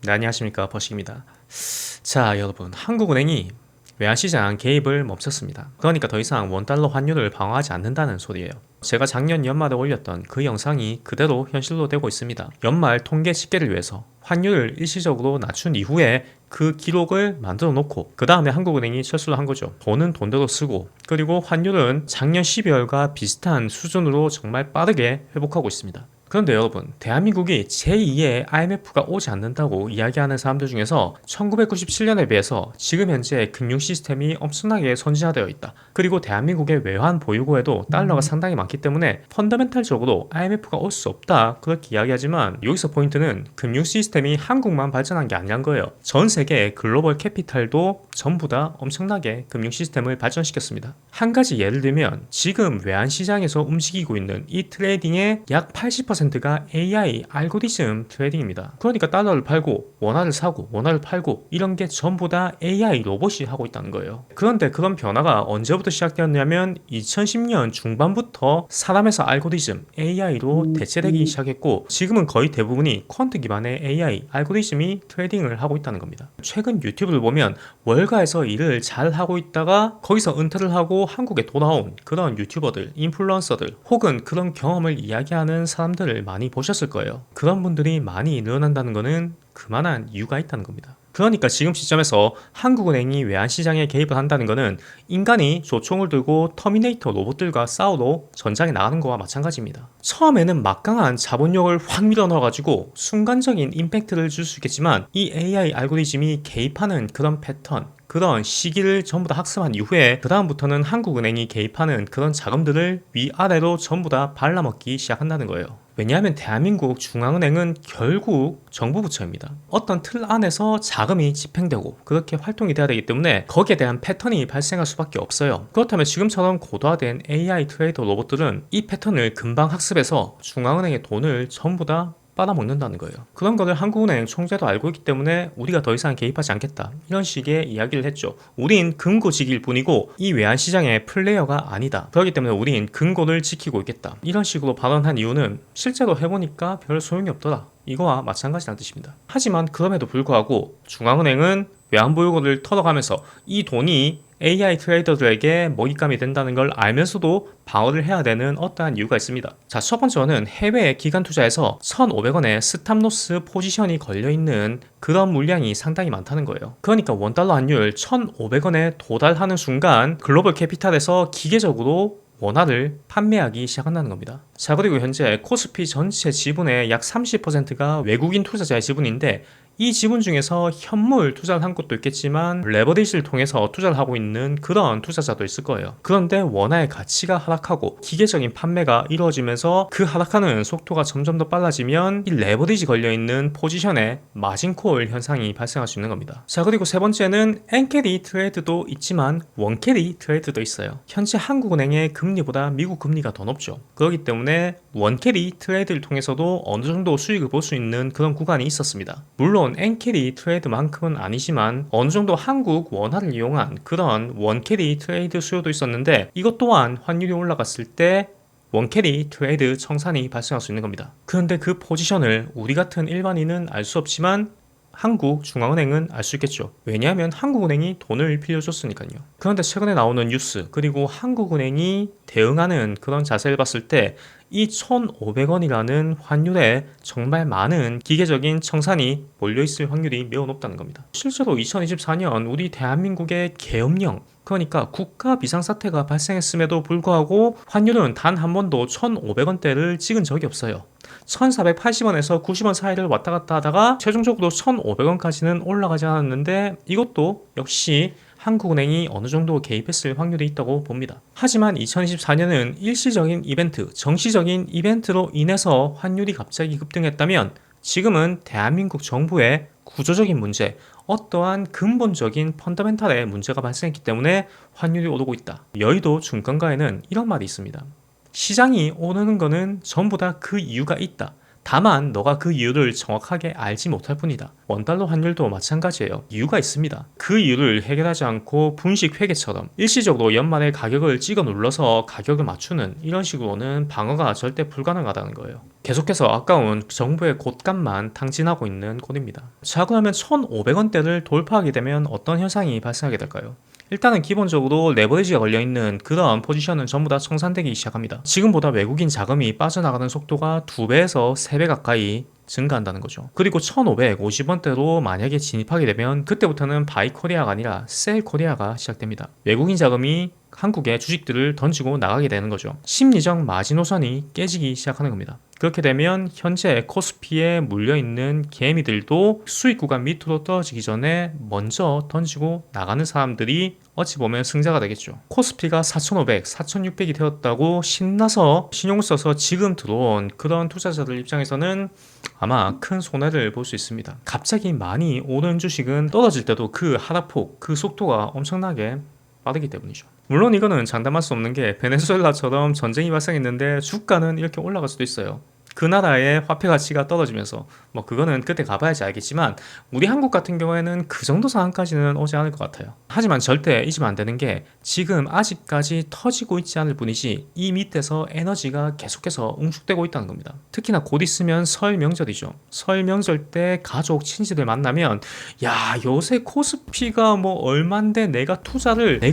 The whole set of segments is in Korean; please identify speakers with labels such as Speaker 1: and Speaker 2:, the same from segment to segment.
Speaker 1: 네, 안녕하십니까, 버식입니다. 자, 여러분, 한국은행이 외환시장 개입을 멈췄습니다. 그러니까 더 이상 원달러 환율을 방어하지 않는다는 소리예요. 제가 작년 연말에 올렸던 그 영상이 그대로 현실로 되고 있습니다. 연말 통계 집계를 위해서 환율을 일시적으로 낮춘 이후에 그 기록을 만들어 놓고 그 다음에 한국은행이 철수를 한 거죠. 돈은 돈대로 쓰고, 그리고 환율은 작년 12월과 비슷한 수준으로 정말 빠르게 회복하고 있습니다. 그런데 여러분, 대한민국이 제2의 IMF가 오지 않는다고 이야기하는 사람들 중에서 1997년에 비해서 지금 현재 금융 시스템이 엄청나게 선진화되어 있다. 그리고 대한민국의 외환 보유고에도 달러가 상당히 많기 때문에 펀더멘탈적으로 IMF가 올 수 없다, 그렇게 이야기하지만 여기서 포인트는 금융 시스템이 한국만 발전한 게 아니란 거예요. 전 세계 글로벌 캐피탈도 전부 다 엄청나게 금융 시스템을 발전시켰습니다. 한 가지 예를 들면 지금 외환 시장에서 움직이고 있는 이 트레이딩의 약 80%가 AI 알고리즘 트레이딩입니다. 그러니까 달러를 팔고 원화를 사고 원화를 팔고 이런 게 전부 다 AI 로봇이 하고 있다는 거예요. 그런데 그런 변화가 언제부터 시작되었냐면 2010년 중반부터 사람에서 알고리즘 AI로 대체되기 시작했고, 지금은 거의 대부분이 퀀트 기반의 AI 알고리즘이 트레이딩을 하고 있다는 겁니다. 최근 유튜브를 보면 월가에서 일을 잘 하고 있다가 거기서 은퇴를 하고 한국에 돌아온 그런 유튜버들, 인플루언서들 혹은 그런 경험을 이야기하는 사람들을 많이 보셨을 거예요. 그런 분들이 많이 늘어난다는 것은 그만한 이유가 있다는 겁니다. 그러니까 지금 시점에서 한국은행이 외환시장에 개입을 한다는 것은 인간이 조총을 들고 터미네이터 로봇들과 싸우러 전장에 나가는 거와 마찬가지입니다. 처음에는 막강한 자본력을 확 밀어넣어가지고 순간적인 임팩트를 줄 수 있겠지만 이 AI 알고리즘이 개입하는 그런 패턴, 그런 시기를 전부 다 학습한 이후에 그 다음부터는 한국은행이 개입하는 그런 자금들을 위아래로 전부 다 발라먹기 시작한다는 거예요. 왜냐하면 대한민국 중앙은행은 결국 정부 부처입니다. 어떤 틀 안에서 자금이 집행되고 그렇게 활동이 돼야 되기 때문에 거기에 대한 패턴이 발생할 수밖에 없어요. 그렇다면 지금처럼 고도화된 AI 트레이더 로봇들은 이 패턴을 금방 학습해서 중앙은행의 돈을 전부 다 빨아먹는다는 거예요. 그런 거를 한국은행 총재도 알고 있기 때문에 우리가 더 이상 개입하지 않겠다, 이런 식의 이야기를 했죠. 우린 금고지기일 뿐이고 이 외환시장의 플레이어가 아니다. 그렇기 때문에 우린 금고를 지키고 있겠다, 이런 식으로 발언한 이유는 실제로 해보니까 별 소용이 없더라, 이거와 마찬가지라는 뜻입니다. 하지만 그럼에도 불구하고 중앙은행은 외환보유고를 털어가면서 이 돈이 AI 트레이더들에게 먹잇감이 된다는 걸 알면서도 방어를 해야 되는 어떠한 이유가 있습니다. 자, 첫 번째는 해외 기관 투자에서 1,500원의 스탑로스 포지션이 걸려있는 그런 물량이 상당히 많다는 거예요. 그러니까 원달러 환율 1,500원에 도달하는 순간 글로벌 캐피탈에서 기계적으로 원화를 판매하기 시작한다는 겁니다. 자, 그리고 현재 코스피 전체 지분의 약 30%가 외국인 투자자의 지분인데 이 지분 중에서 현물 투자를 한 곳도 있겠지만 레버리지를 통해서 투자를 하고 있는 그런 투자자도 있을 거예요. 그런데 원화의 가치가 하락하고 기계적인 판매가 이루어지면서 그 하락하는 속도가 점점 더 빨라지면 이 레버리지 걸려있는 포지션에 마진콜 현상이 발생할 수 있는 겁니다. 자, 그리고 세 번째는 엔캐리 트레이드도 있지만 원캐리 트레이드도 있어요. 현재 한국은행의 금리보다 미국 금리가 더 높죠. 그렇기 때문에 원캐리 트레이드를 통해서도 어느 정도 수익을 볼 수 있는 그런 구간이 있었습니다. 물론 엔캐리 트레이드만큼은 아니지만 어느 정도 한국 원화를 이용한 그런 원캐리 트레이드 수요도 있었는데 이것 또한 환율이 올라갔을 때 원캐리 트레이드 청산이 발생할 수 있는 겁니다. 그런데 그 포지션을 우리 같은 일반인은 알 수 없지만 한국 중앙은행은 알 수 있겠죠. 왜냐하면 한국은행이 돈을 빌려줬으니까요. 그런데 최근에 나오는 뉴스, 그리고 한국은행이 대응하는 그런 자세를 봤을 때 이 1,500원이라는 환율에 정말 많은 기계적인 청산이 몰려있을 확률이 매우 높다는 겁니다. 실제로 2024년 우리 대한민국의 계엄령, 그러니까 국가 비상사태가 발생했음에도 불구하고 환율은 단 한 번도 1,500원대를 찍은 적이 없어요. 1,480원에서 90원 사이를 왔다 갔다 하다가 최종적으로 1,500원까지는 올라가지 않았는데 이것도 역시 한국은행이 어느 정도 개입했을 확률이 있다고 봅니다. 하지만 2024년은 일시적인 이벤트, 정시적인 이벤트로 인해서 환율이 갑자기 급등했다면 지금은 대한민국 정부의 구조적인 문제, 어떠한 근본적인 펀더멘탈의 문제가 발생했기 때문에 환율이 오르고 있다. 여의도 중간가에는 이런 말이 있습니다. 시장이 오르는 거는 전부 다 그 이유가 있다. 다만 너가 그 이유를 정확하게 알지 못할 뿐이다. 원달러 환율도 마찬가지예요. 이유가 있습니다. 그 이유를 해결하지 않고 분식 회계처럼 일시적으로 연말에 가격을 찍어 눌러서 가격을 맞추는 이런 식으로는 방어가 절대 불가능하다는 거예요. 계속해서 아까운 정부의 곶감만 탕진하고 있는 꼴입니다. 자, 그러면 1,500원대를 돌파하게 되면 어떤 현상이 발생하게 될까요? 일단은 기본적으로 레버리지가 걸려있는 그런 포지션은 전부 다 청산되기 시작합니다. 지금보다 외국인 자금이 빠져나가는 속도가 2배에서 3배 가까이 증가한다는 거죠. 그리고 1,550원대로 만약에 진입하게 되면 그때부터는 바이 코리아가 아니라 셀 코리아가 시작됩니다. 외국인 자금이 한국의 주식들을 던지고 나가게 되는 거죠. 심리적 마지노선이 깨지기 시작하는 겁니다. 그렇게 되면 현재 코스피에 물려있는 개미들도 수익 구간 밑으로 떨어지기 전에 먼저 던지고 나가는 사람들이 어찌 보면 승자가 되겠죠. 코스피가 4,500, 4,600이 되었다고 신나서 신용을 써서 지금 들어온 그런 투자자들 입장에서는 아마 큰 손해를 볼 수 있습니다. 갑자기 많이 오른 주식은 떨어질 때도 그 하락폭, 그 속도가 엄청나게 빠르기 때문이죠. 물론 이거는 장담할 수 없는 게 베네수엘라처럼 전쟁이 발생했는데 주가는 이렇게 올라갈 수도 있어요. 그 나라의 화폐 가치가 떨어지면서 뭐 그거는 그때 가봐야지 알겠지만 우리 한국 같은 경우에는 그 정도 상황까지는 오지 않을 것 같아요. 하지만 절대 잊으면 안 되는 게 지금 아직까지 터지고 있지 않을 뿐이지 이 밑에서 에너지가 계속해서 응축되고 있다는 겁니다. 특히나 곧 있으면 설 명절이죠. 설 명절 때 가족 친지들 만나면 야 요새 코스피가 뭐 얼만데 내가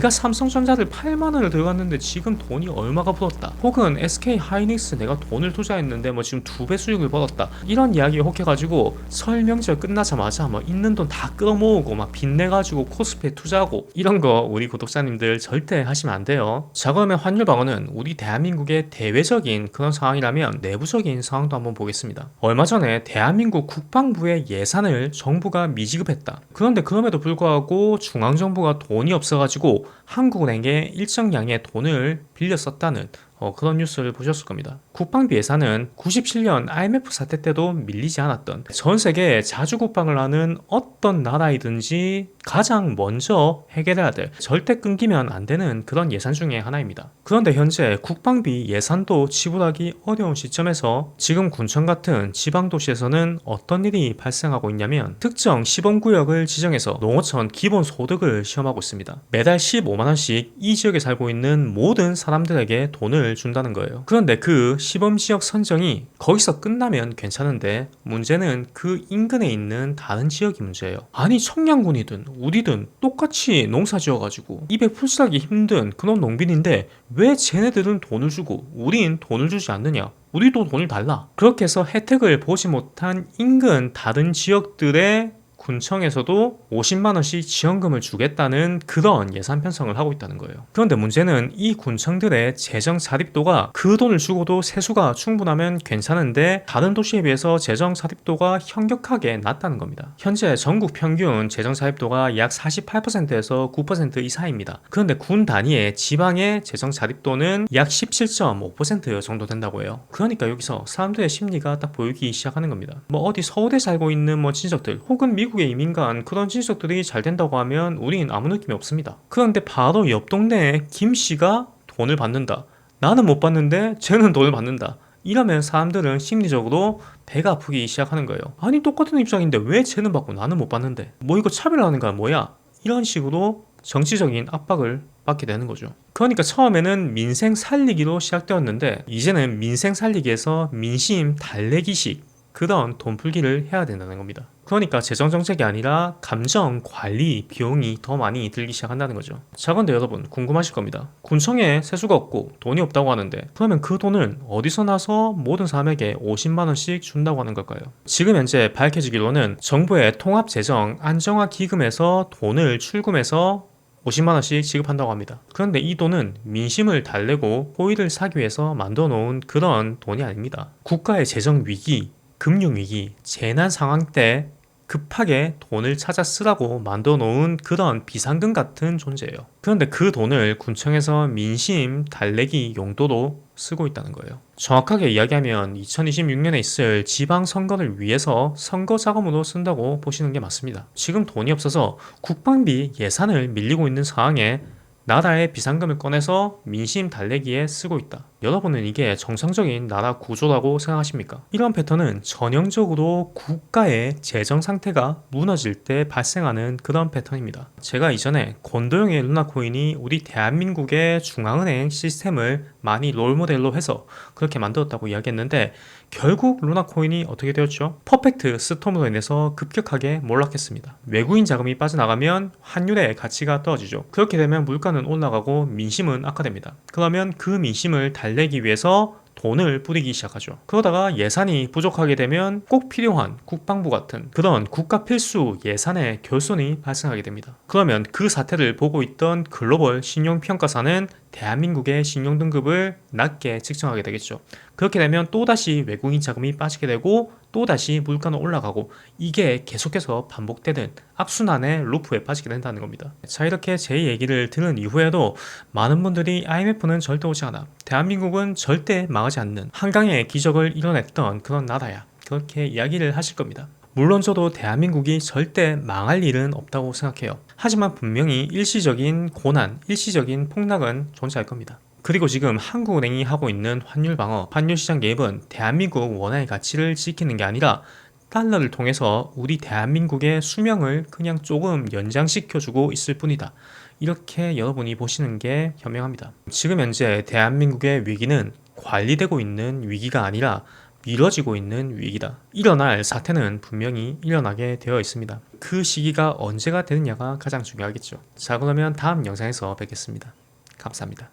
Speaker 1: 삼성전자를 8만 원을 들어갔는데 지금 돈이 얼마가 불었다. 혹은 SK 하이닉스 내가 돈을 투자했는데 뭐 지금 2배 수익을 벌었다. 이런 이야기에 혹해가지고 설 명절 끝나자마자 뭐 있는 돈 다 끌어모으고 막 빚내가지고 코스피에 투자하고 이런 거 우리 구독자님들 절대 하시면 안 돼요. 자, 그러면 환율 방어는 우리 대한민국의 대외적인 그런 상황이라면 내부적인 상황도 한번 보겠습니다. 얼마 전에 대한민국 국방부의 예산을 정부가 미지급했다. 그런데 그럼에도 불구하고 중앙정부가 돈이 없어가지고 한국은행에 일정량의 돈을 빌려 썼다는 그런 뉴스를 보셨을 겁니다. 국방비 예산은 97년 IMF 사태 때도 밀리지 않았던 전 세계에 자주 국방을 하는 어떤 나라이든지 가장 먼저 해결해야 될 절대 끊기면 안 되는 그런 예산 중에 하나입니다. 그런데 현재 국방비 예산도 지불하기 어려운 시점에서 지금 군청 같은 지방도시에서는 어떤 일이 발생하고 있냐면 특정 시범구역을 지정해서 농어촌 기본소득을 시험하고 있습니다. 매달 15만원씩 이 지역에 살고 있는 모든 사람들에게 돈을 준다는 거예요. 그런데 그 시범지역 선정이 거기서 끝나면 괜찮은데 문제는 그 인근에 있는 다른 지역이 문제예요. 아니 청량군이든 우리든 똑같이 농사 지어가지고 입에 풀쓰기 힘든 그런 농민인데 왜 쟤네들은 돈을 주고 우린 돈을 주지 않느냐? 우리도 돈을 달라. 그렇게 해서 혜택을 보지 못한 인근 다른 지역들의 군청에서도 50만원씩 지원금을 주겠다는 그런 예산 편성을 하고 있다는 거예요. 그런데 문제는 이 군청들의 재정 자립도가 그 돈을 주고도 세수가 충분하면 괜찮은데 다른 도시에 비해서 재정 자립도가 현격하게 낮다는 겁니다. 현재 전국 평균 재정 자립도가 약 48%에서 9% 이사입니다. 그런데 군 단위의 지방의 재정 자립도는 약 17.5% 정도 된다고 해요. 그러니까 여기서 사람들의 심리가 딱 보이기 시작하는 겁니다. 뭐 어디 서울에 살고 있는 뭐 친척들 혹은 미국의 이민간 그런 친척들이 잘 된다고 하면 우린 아무 느낌이 없습니다. 그런데 바로 옆 동네에 김씨가 돈을 받는다. 나는 못 받는데 쟤는 돈을 받는다. 이러면 사람들은 심리적으로 배가 아프기 시작하는 거예요. 아니 똑같은 입장인데 왜 쟤는 받고 나는 못 받는데? 뭐 이거 차별하는 거야 뭐야? 이런 식으로 정치적인 압박을 받게 되는 거죠. 그러니까 처음에는 민생 살리기로 시작되었는데 이제는 민생 살리기에서 민심 달래기식 그런 돈 풀기를 해야 된다는 겁니다. 그러니까 재정정책이 아니라 감정 관리 비용이 더 많이 들기 시작한다는 거죠. 자, 그런데 여러분 궁금하실 겁니다. 군청에 세수가 없고 돈이 없다고 하는데 그러면 그 돈은 어디서 나서 모든 사람에게 50만원씩 준다고 하는 걸까요? 지금 현재 밝혀지기로는 정부의 통합재정 안정화기금에서 돈을 출금해서 50만원씩 지급한다고 합니다. 그런데 이 돈은 민심을 달래고 호의를 사기 위해서 만들어 놓은 그런 돈이 아닙니다. 국가의 재정 위기, 금융위기, 재난 상황 때 급하게 돈을 찾아 쓰라고 만들어 놓은 그런 비상금 같은 존재예요. 그런데 그 돈을 군청에서 민심 달래기 용도로 쓰고 있다는 거예요. 정확하게 이야기하면 2026년에 있을 지방선거를 위해서 선거 자금으로 쓴다고 보시는 게 맞습니다. 지금 돈이 없어서 국방비 예산을 밀리고 있는 상황에 나라의 비상금을 꺼내서 민심 달래기에 쓰고 있다. 여러분은 이게 정상적인 나라 구조라고 생각하십니까? 이런 패턴은 전형적으로 국가의 재정 상태가 무너질 때 발생하는 그런 패턴입니다. 제가 이전에 곤도형의 루나코인이 우리 대한민국의 중앙은행 시스템을 많이 롤모델로 해서 그렇게 만들었다고 이야기했는데, 결국 루나코인이 어떻게 되었죠? 퍼펙트 스톰으로 인해서 급격하게 몰락했습니다. 외국인 자금이 빠져나가면 환율의 가치가 떨어지죠. 그렇게 되면 물가는 올라가고 민심은 악화됩니다. 그러면 그 민심을 달래기 위해서 돈을 뿌리기 시작하죠. 그러다가 예산이 부족하게 되면 꼭 필요한 국방부 같은 그런 국가 필수 예산의 결손이 발생하게 됩니다. 그러면 그 사태를 보고 있던 글로벌 신용평가사는 대한민국의 신용등급을 낮게 측정하게 되겠죠. 그렇게 되면 또다시 외국인 자금이 빠지게 되고 또다시 물가는 올라가고, 이게 계속해서 반복되는 악순환의 루프에 빠지게 된다는 겁니다. 자, 이렇게 제 얘기를 들은 이후에도 많은 분들이 IMF는 절대 오지 않아, 대한민국은 절대 망하지 않는 한강의 기적을 이뤄냈던 그런 나라야, 그렇게 이야기를 하실 겁니다. 물론 저도 대한민국이 절대 망할 일은 없다고 생각해요. 하지만 분명히 일시적인 고난, 일시적인 폭락은 존재할 겁니다. 그리고 지금 한국은행이 하고 있는 환율 방어, 환율 시장 개입은 대한민국 원화의 가치를 지키는 게 아니라 달러를 통해서 우리 대한민국의 수명을 그냥 조금 연장시켜주고 있을 뿐이다. 이렇게 여러분이 보시는 게 현명합니다. 지금 현재 대한민국의 위기는 관리되고 있는 위기가 아니라 미뤄지고 있는 위기다. 일어날 사태는 분명히 일어나게 되어 있습니다. 그 시기가 언제가 되느냐가 가장 중요하겠죠. 자, 그러면 다음 영상에서 뵙겠습니다. 감사합니다.